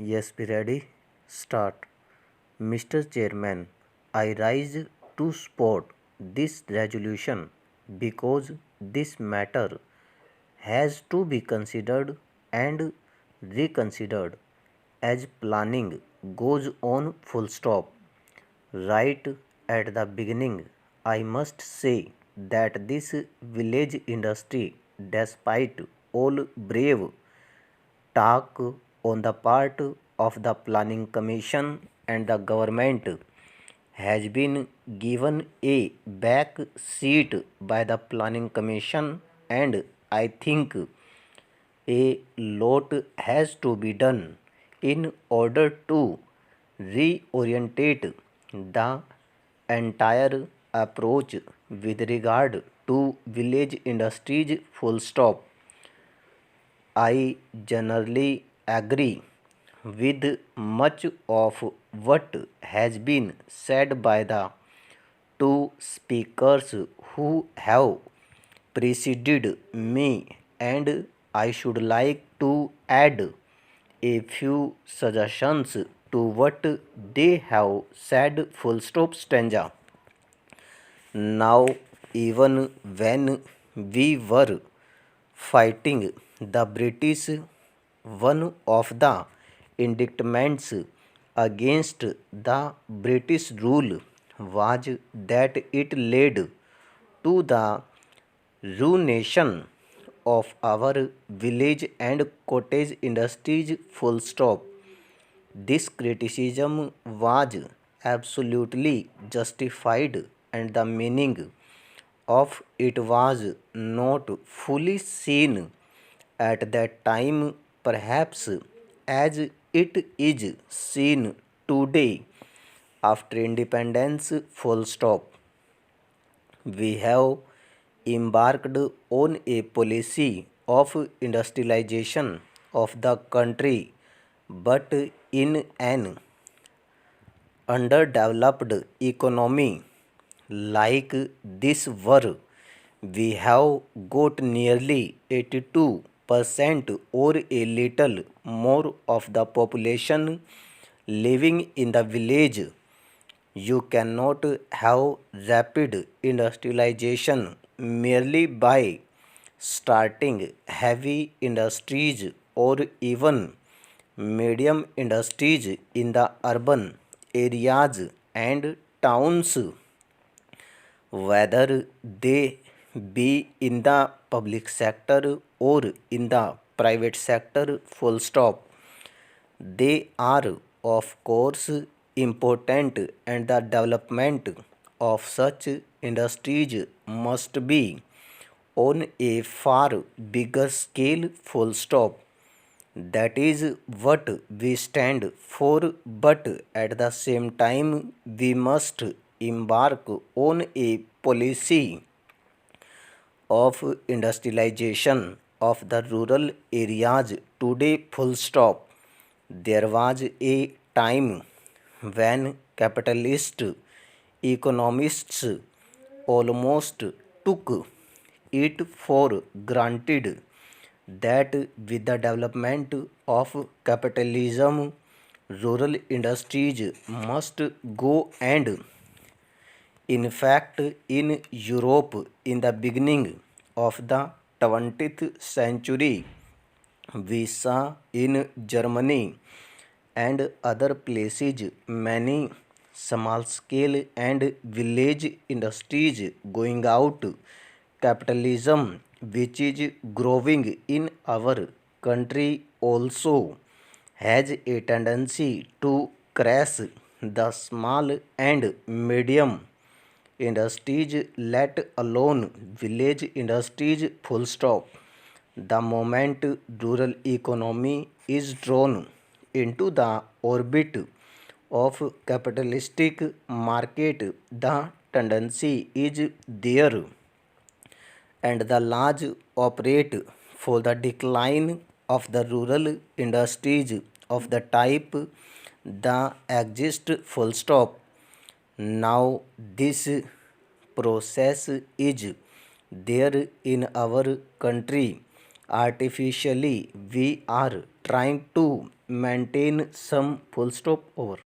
Yes, be ready. Start. Mr. Chairman, I rise to support this resolution because this matter has to be considered and reconsidered as planning goes on full stop. Right at the beginning, I must say that this village industry, despite all brave talk on the part of the Planning Commission and the government, has been given a back seat by the Planning Commission, and I think a lot has to be done in order to reorientate the entire approach with regard to village industries full stop. I generally agree with much of what has been said by the two speakers who have preceded me, and I should like to add a few suggestions to what they have said. Full stop stanza. Now, even when we were fighting the British, one of the indictments against the British rule was that it led to the ruination of our village and cottage industries. Full stop. This criticism was absolutely justified, and the meaning of it was not fully seen at that time, perhaps as it is seen today after independence. Full stop. We have embarked on a policy of industrialization of the country, but in an underdeveloped economy like this were, we have got nearly 82% or a little more of the population living in the village. You cannot have rapid industrialization merely by starting heavy industries or even medium industries in the urban areas and towns, whether they be in the public sector or in the private sector. Full stop. They are, of course, important, and the development of such industries must be on a far bigger scale. Full stop. That is what we stand for, but at the same time, we must embark on a policy of industrialization of the rural areas today. Full stop. There was a time when capitalist economists almost took it for granted that with the development of capitalism, rural industries must go, and in fact, in Europe in the beginning of the 20th century, we saw in Germany and other places many small scale and village industries going out. Capitalism, which is growing in our country, also has a tendency to crash the small and medium industries, let alone village industries. Full stop. The moment rural economy is drawn into the orbit of capitalistic market, the tendency is there, and the laws operate for the decline of the rural industries of the type the exist. Full stop. Now this process is there in our country. Artificially, we are trying to maintain some full stop over.